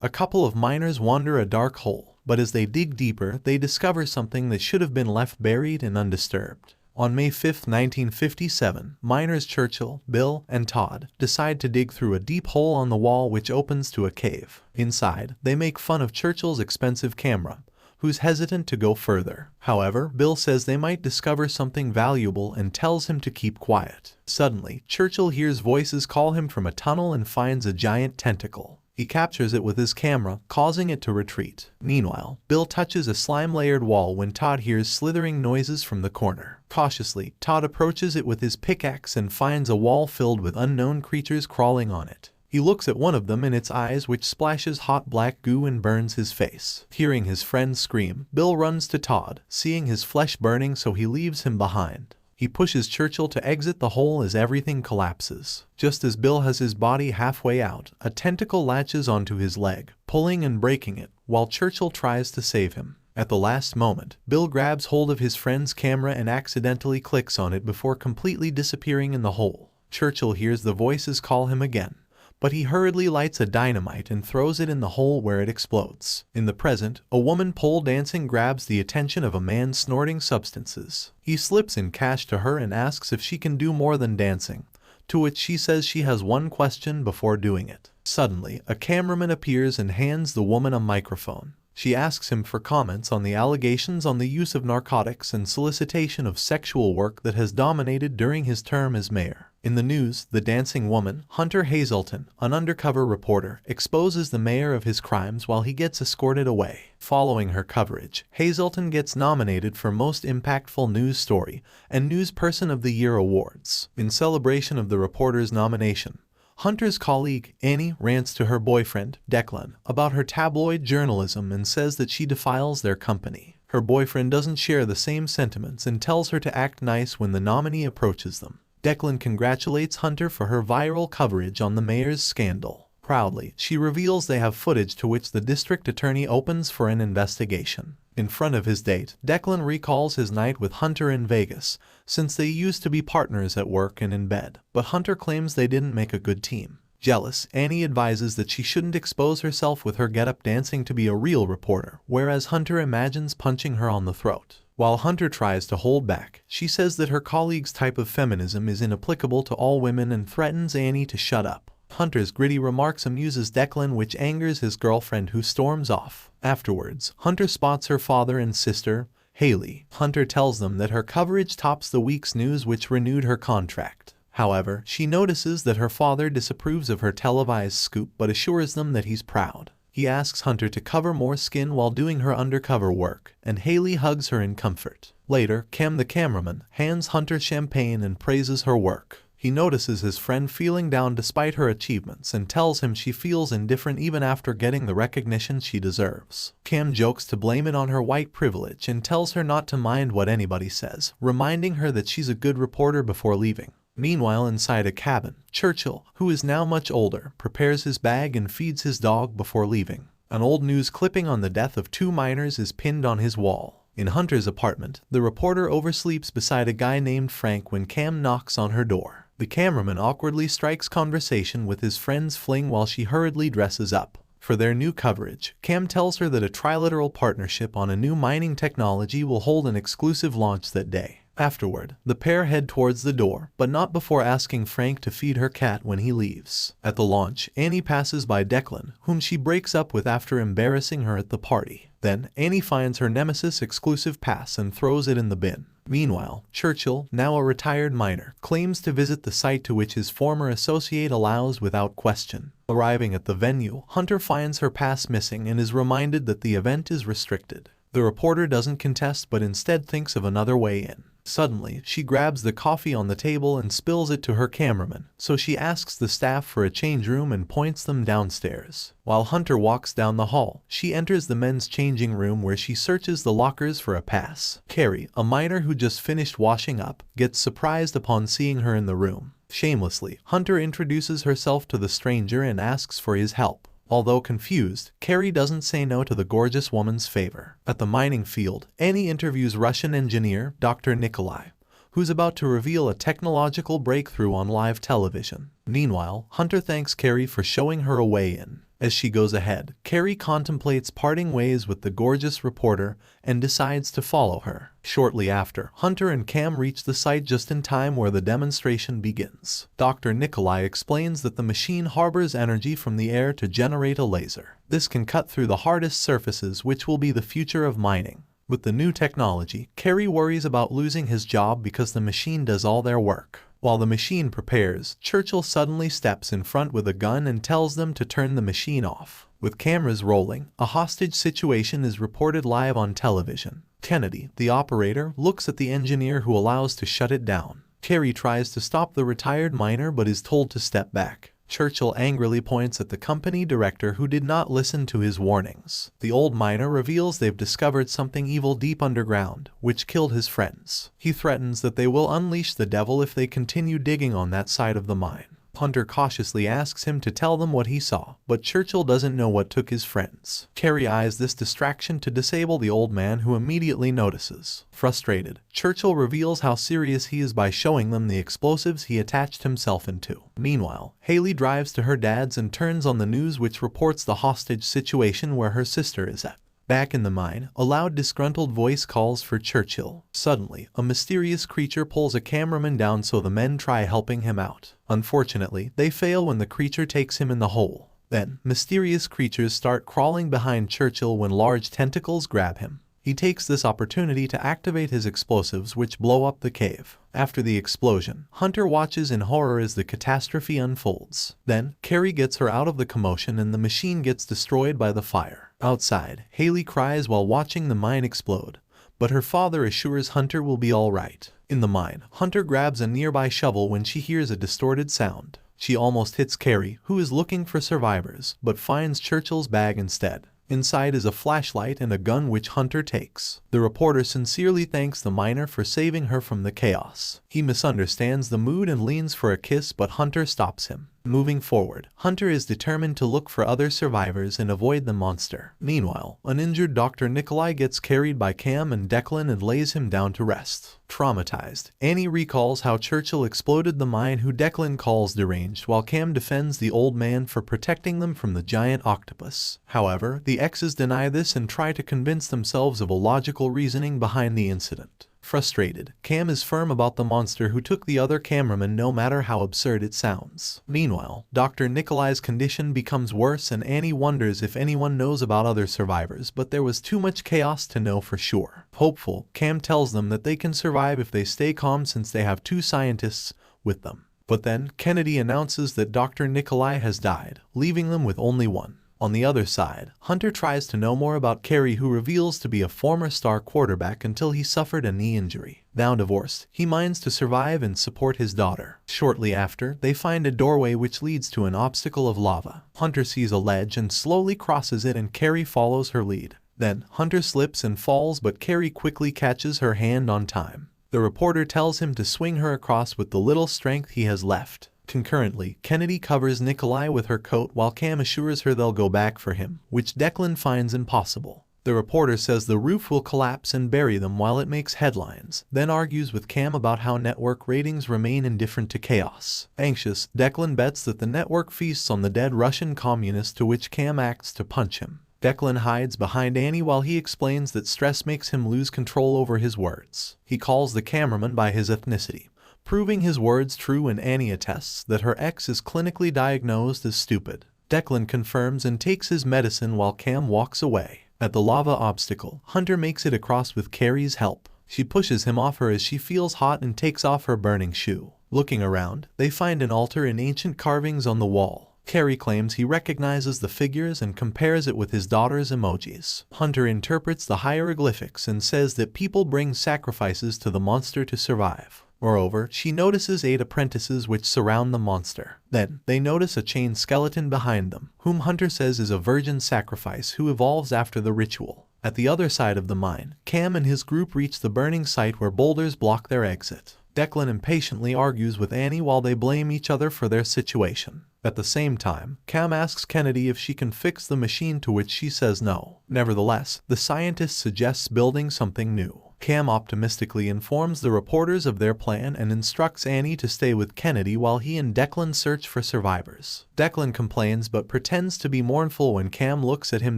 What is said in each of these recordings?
A couple of miners wander a dark hole, but as they dig deeper, they discover something that should have been left buried and undisturbed. On May 5, 1957, miners Churchill, Bill, and Todd decide to dig through a deep hole on the wall which opens to a cave. Inside, they make fun of Churchill's expensive camera, who's hesitant to go further. However, Bill says they might discover something valuable and tells him to keep quiet. Suddenly, Churchill hears voices call him from a tunnel and finds a giant tentacle. He captures it with his camera, causing it to retreat. Meanwhile, Bill touches a slime-layered wall when Todd hears slithering noises from the corner. Cautiously, Todd approaches it with his pickaxe and finds a wall filled with unknown creatures crawling on it. He looks at one of them in its eyes, which splashes hot black goo and burns his face. Hearing his friend scream, Bill runs to Todd, seeing his flesh burning, so he leaves him behind. He pushes Churchill to exit the hole as everything collapses. Just as Bill has his body halfway out, a tentacle latches onto his leg, pulling and breaking it, while Churchill tries to save him. At the last moment, Bill grabs hold of his friend's camera and accidentally clicks on it before completely disappearing in the hole. Churchill hears the voices call him again, but he hurriedly lights a dynamite and throws it in the hole where it explodes. In the present, a woman pole dancing grabs the attention of a man snorting substances. He slips in cash to her and asks if she can do more than dancing, to which she says she has one question before doing it. Suddenly, a cameraman appears and hands the woman a microphone. She asks him for comments on the allegations on the use of narcotics and solicitation of sexual work that has dominated during his term as mayor. In the news, the dancing woman, Hunter Hazelton, an undercover reporter, exposes the mayor of his crimes while he gets escorted away. Following her coverage, Hazelton gets nominated for Most Impactful News Story and News Person of the Year awards. In celebration of the reporter's nomination, Hunter's colleague, Annie, rants to her boyfriend, Declan, about her tabloid journalism and says that she defiles their company. Her boyfriend doesn't share the same sentiments and tells her to act nice when the nominee approaches them. Declan congratulates Hunter for her viral coverage on the mayor's scandal. Proudly, she reveals they have footage to which the district attorney opens for an investigation. In front of his date, Declan recalls his night with Hunter in Vegas, since they used to be partners at work and in bed, but Hunter claims they didn't make a good team. Jealous, Annie advises that she shouldn't expose herself with her getup dancing to be a real reporter, whereas Hunter imagines punching her on the throat. While Hunter tries to hold back, she says that her colleague's type of feminism is inapplicable to all women and threatens Annie to shut up. Hunter's gritty remarks amuses Declan, which angers his girlfriend, who storms off. Afterwards, Hunter spots her father and sister, Haley. Hunter tells them that her coverage tops the week's news, which renewed her contract. However, she notices that her father disapproves of her televised scoop but assures them that he's proud. He asks Hunter to cover more skin while doing her undercover work, and Haley hugs her in comfort. Later, Cam the cameraman hands Hunter champagne and praises her work. He notices his friend feeling down despite her achievements and tells him she feels indifferent even after getting the recognition she deserves. Cam jokes to blame it on her white privilege and tells her not to mind what anybody says, reminding her that she's a good reporter before leaving. Meanwhile, inside a cabin, Churchill, who is now much older, prepares his bag and feeds his dog before leaving. An old news clipping on the death of 2 miners is pinned on his wall. In Hunter's apartment, the reporter oversleeps beside a guy named Frank when Cam knocks on her door. The cameraman awkwardly strikes conversation with his friend's fling while she hurriedly dresses up. For their new coverage, Cam tells her that a trilateral partnership on a new mining technology will hold an exclusive launch that day. Afterward, the pair head towards the door, but not before asking Frank to feed her cat when he leaves. At the launch, Annie passes by Declan, whom she breaks up with after embarrassing her at the party. Then, Annie finds her Nemesis exclusive pass and throws it in the bin. Meanwhile, Churchill, now a retired miner, claims to visit the site to which his former associate allows without question. Arriving at the venue, Hunter finds her pass missing and is reminded that the event is restricted. The reporter doesn't contest but instead thinks of another way in. Suddenly, she grabs the coffee on the table and spills it to her cameraman, so she asks the staff for a change room and points them downstairs. While Hunter walks down the hall, she enters the men's changing room where she searches the lockers for a pass. Carrie, a miner who just finished washing up, gets surprised upon seeing her in the room. Shamelessly, Hunter introduces herself to the stranger and asks for his help. Although confused, Carrie doesn't say no to the gorgeous woman's favor. At the mining field, Annie interviews Russian engineer Dr. Nikolai, who's about to reveal a technological breakthrough on live television. Meanwhile, Hunter thanks Carrie for showing her a way in. As she goes ahead, Carrie contemplates parting ways with the gorgeous reporter and decides to follow her. Shortly after, Hunter and Cam reach the site just in time where the demonstration begins. Dr. Nikolai explains that the machine harbors energy from the air to generate a laser. This can cut through the hardest surfaces, which will be the future of mining. With the new technology, Carrie worries about losing his job because the machine does all their work. While the machine prepares, Churchill suddenly steps in front with a gun and tells them to turn the machine off. With cameras rolling, a hostage situation is reported live on television. Kennedy, the operator, looks at the engineer who allows to shut it down. Carrie tries to stop the retired miner but is told to step back. Churchill angrily points at the company director who did not listen to his warnings. The old miner reveals they've discovered something evil deep underground, which killed his friends. He threatens that they will unleash the devil if they continue digging on that side of the mine. Hunter cautiously asks him to tell them what he saw, but Churchill doesn't know what took his friends. Carrie eyes this distraction to disable the old man, who immediately notices. Frustrated, Churchill reveals how serious he is by showing them the explosives he attached himself into. Meanwhile, Haley drives to her dad's and turns on the news, which reports the hostage situation where her sister is at. Back in the mine, a loud, disgruntled voice calls for Churchill. Suddenly, a mysterious creature pulls a cameraman down, so the men try helping him out. Unfortunately, they fail when the creature takes him in the hole. Then, mysterious creatures start crawling behind Churchill when large tentacles grab him. He takes this opportunity to activate his explosives, which blow up the cave. After the explosion, Hunter watches in horror as the catastrophe unfolds. Then, Carrie gets her out of the commotion and the machine gets destroyed by the fire. Outside, Haley cries while watching the mine explode, but her father assures Hunter will be all right. In the mine, Hunter grabs a nearby shovel when she hears a distorted sound. She almost hits Carrie, who is looking for survivors, but finds Churchill's bag instead. Inside is a flashlight and a gun, which Hunter takes. The reporter sincerely thanks the miner for saving her from the chaos. He misunderstands the mood and leans for a kiss, but Hunter stops him. Moving forward, Hunter is determined to look for other survivors and avoid the monster. Meanwhile, an injured Dr. Nikolai gets carried by Cam and Declan and lays him down to rest. Traumatized, Annie recalls how Churchill exploded the mine, who Declan calls deranged, while Cam defends the old man for protecting them from the giant octopus. However, the exes deny this and try to convince themselves of a logical reasoning behind the incident. Frustrated, Cam is firm about the monster who took the other cameraman, no matter how absurd it sounds. Meanwhile, Dr. Nikolai's condition becomes worse and Annie wonders if anyone knows about other survivors, but there was too much chaos to know for sure. Hopeful, Cam tells them that they can survive if they stay calm since they have 2 scientists with them. But then, Kennedy announces that Dr. Nikolai has died, leaving them with only one. On the other side, Hunter tries to know more about Carrie, who reveals to be a former star quarterback until he suffered a knee injury. Now divorced, he mines to survive and support his daughter. Shortly after, they find a doorway which leads to an obstacle of lava. Hunter sees a ledge and slowly crosses it, and Carrie follows her lead. Then, Hunter slips and falls, but Carrie quickly catches her hand on time. The reporter tells him to swing her across with the little strength he has left. Concurrently, Kennedy covers Nikolai with her coat while Cam assures her they'll go back for him, which Declan finds impossible. The reporter says the roof will collapse and bury them while it makes headlines, then argues with Cam about how network ratings remain indifferent to chaos. Anxious, Declan bets that the network feasts on the dead Russian communist, to which Cam acts to punch him. Declan hides behind Annie while he explains that stress makes him lose control over his words. He calls the cameraman by his ethnicity, proving his words true, and Annie attests that her ex is clinically diagnosed as stupid. Declan confirms and takes his medicine while Cam walks away. At the lava obstacle, Hunter makes it across with Carrie's help. She pushes him off her as she feels hot and takes off her burning shoe. Looking around, they find an altar and ancient carvings on the wall. Carrie claims he recognizes the figures and compares it with his daughter's emojis. Hunter interprets the hieroglyphics and says that people bring sacrifices to the monster to survive. Moreover, she notices 8 apprentices which surround the monster. Then, they notice a chained skeleton behind them, whom Hunter says is a virgin sacrifice who evolves after the ritual. At the other side of the mine, Cam and his group reach the burning site where boulders block their exit. Declan impatiently argues with Annie while they blame each other for their situation. At the same time, Cam asks Kennedy if she can fix the machine, to which she says no. Nevertheless, the scientist suggests building something new. Cam optimistically informs the reporters of their plan and instructs Annie to stay with Kennedy while he and Declan search for survivors. Declan complains but pretends to be mournful when Cam looks at him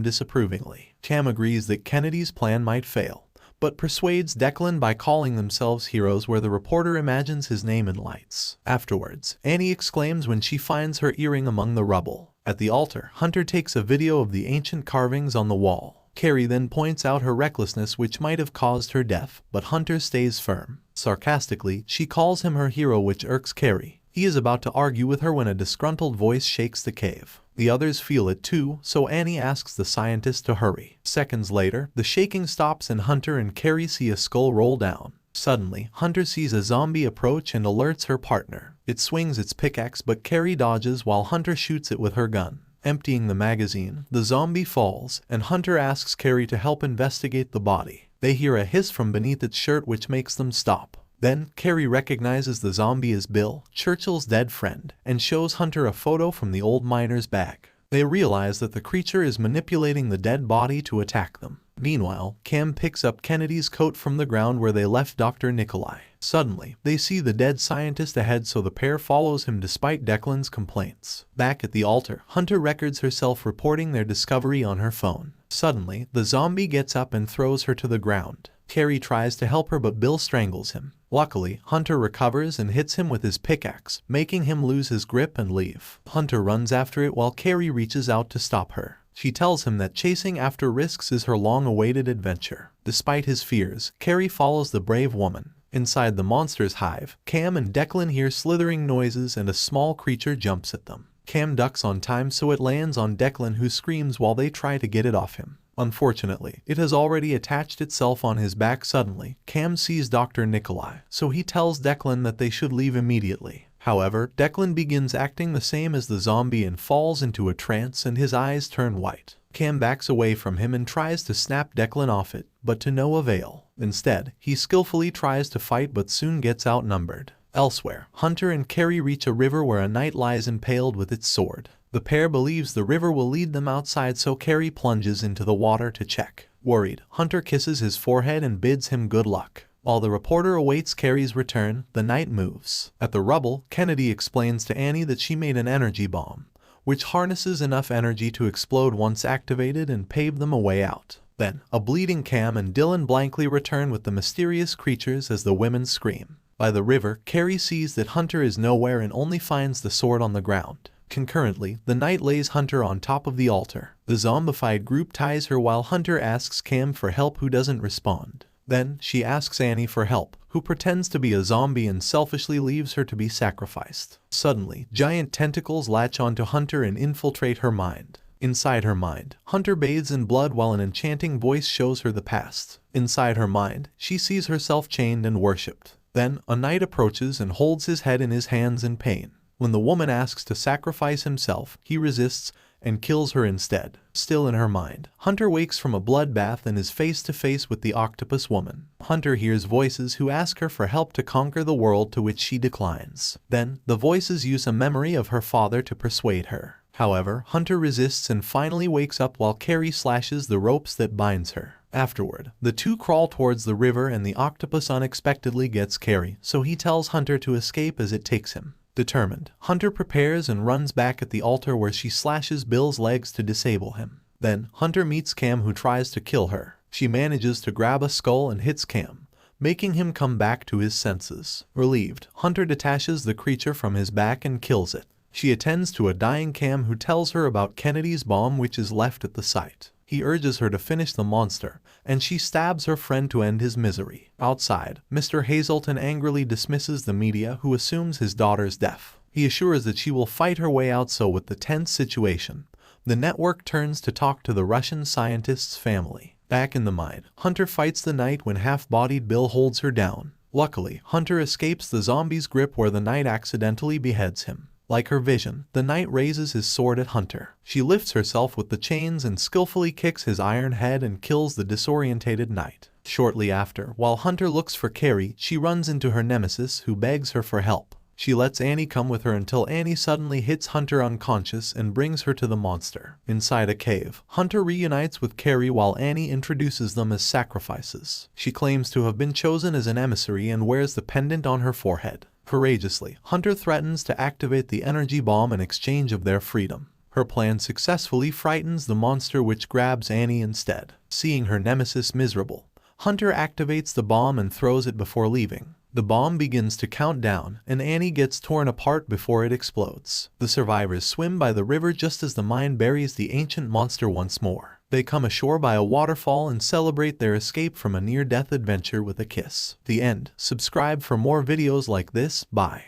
disapprovingly. Cam agrees that Kennedy's plan might fail, but persuades Declan by calling themselves heroes where the reporter imagines his name in lights. Afterwards, Annie exclaims when she finds her earring among the rubble. At the altar, Hunter takes a video of the ancient carvings on the wall. Carrie then points out her recklessness which might have caused her death, but Hunter stays firm. Sarcastically, she calls him her hero which irks Carrie. He is about to argue with her when a disgruntled voice shakes the cave. The others feel it too, so Annie asks the scientist to hurry. Seconds later, the shaking stops and Hunter and Carrie see a skull roll down. Suddenly, Hunter sees a zombie approach and alerts her partner. It swings its pickaxe but Carrie dodges while Hunter shoots it with her gun. Emptying the magazine, the zombie falls, and Hunter asks Carrie to help investigate the body. They hear a hiss from beneath its shirt which makes them stop. Then, Carrie recognizes the zombie as Bill, Churchill's dead friend, and shows Hunter a photo from the old miner's bag. They realize that the creature is manipulating the dead body to attack them. Meanwhile, Cam picks up Kennedy's coat from the ground where they left Dr. Nikolai. Suddenly, they see the dead scientist ahead, so the pair follows him despite Declan's complaints. Back at the altar, Hunter records herself reporting their discovery on her phone. Suddenly, the zombie gets up and throws her to the ground. Carrie tries to help her but Bill strangles him. Luckily, Hunter recovers and hits him with his pickaxe, making him lose his grip and leave. Hunter runs after it while Carrie reaches out to stop her. She tells him that chasing after risks is her long-awaited adventure. Despite his fears, Carrie follows the brave woman. Inside the monster's hive, Cam and Declan hear slithering noises and a small creature jumps at them. Cam ducks on time so it lands on Declan, who screams while they try to get it off him. Unfortunately, it has already attached itself on his back. Suddenly, Cam sees Dr. Nikolai, so he tells Declan that they should leave immediately. However, Declan begins acting the same as the zombie and falls into a trance and his eyes turn white. Cam backs away from him and tries to snap Declan off it, but to no avail. Instead, he skillfully tries to fight but soon gets outnumbered. Elsewhere, Hunter and Carrie reach a river where a knight lies impaled with its sword. The pair believes the river will lead them outside, so Carrie plunges into the water to check. Worried, Hunter kisses his forehead and bids him good luck. While the reporter awaits Carrie's return, the knight moves. At the rubble, Kennedy explains to Annie that she made an energy bomb, which harnesses enough energy to explode once activated and pave them a way out. Then, a bleeding Cam and Dylan blankly return with the mysterious creatures as the women scream. By the river, Carrie sees that Hunter is nowhere and only finds the sword on the ground. Concurrently, the knight lays Hunter on top of the altar. The zombified group ties her while Hunter asks Cam for help, who doesn't respond. Then, she asks Annie for help, who pretends to be a zombie and selfishly leaves her to be sacrificed. Suddenly, giant tentacles latch onto Hunter and infiltrate her mind. Inside her mind, Hunter bathes in blood while an enchanting voice shows her the past. Inside her mind, she sees herself chained and worshipped. Then, a knight approaches and holds his head in his hands in pain. When the woman asks to sacrifice himself, he resists and kills her instead. Still in her mind, Hunter wakes from a bloodbath and is face to face with the octopus woman. Hunter hears voices who ask her for help to conquer the world, to which she declines. Then, the voices use a memory of her father to persuade her. However, Hunter resists and finally wakes up while Carrie slashes the ropes that binds her. Afterward, the two crawl towards the river and the octopus unexpectedly gets Carrie, so he tells Hunter to escape as it takes him. Determined, Hunter prepares and runs back at the altar where she slashes Bill's legs to disable him. Then, Hunter meets Cam, who tries to kill her. She manages to grab a skull and hits Cam, making him come back to his senses. Relieved, Hunter detaches the creature from his back and kills it. She attends to a dying Cam, who tells her about Kennedy's bomb which is left at the site. He urges her to finish the monster, and she stabs her friend to end his misery. Outside, Mr. Hazelton angrily dismisses the media, who assumes his daughter's death. He assures that she will fight her way out, so with the tense situation, the network turns to talk to the Russian scientist's family. Back in the mine, Hunter fights the knight when half-bodied Bill holds her down. Luckily, Hunter escapes the zombie's grip where the knight accidentally beheads him. Like her vision, the knight raises his sword at Hunter. She lifts herself with the chains and skillfully kicks his iron head and kills the disorientated knight. Shortly after, while Hunter looks for Carrie, she runs into her nemesis, who begs her for help. She lets Annie come with her until Annie suddenly hits Hunter unconscious and brings her to the monster. Inside a cave, Hunter reunites with Carrie while Annie introduces them as sacrifices. She claims to have been chosen as an emissary and wears the pendant on her forehead. Courageously, Hunter threatens to activate the energy bomb in exchange of their freedom. Her plan successfully frightens the monster, which grabs Annie instead. Seeing her nemesis miserable, Hunter activates the bomb and throws it before leaving. The bomb begins to count down, and Annie gets torn apart before it explodes. The survivors swim by the river just as the mine buries the ancient monster once more. They come ashore by a waterfall and celebrate their escape from a near-death adventure with a kiss. The end. Subscribe for more videos like this. Bye.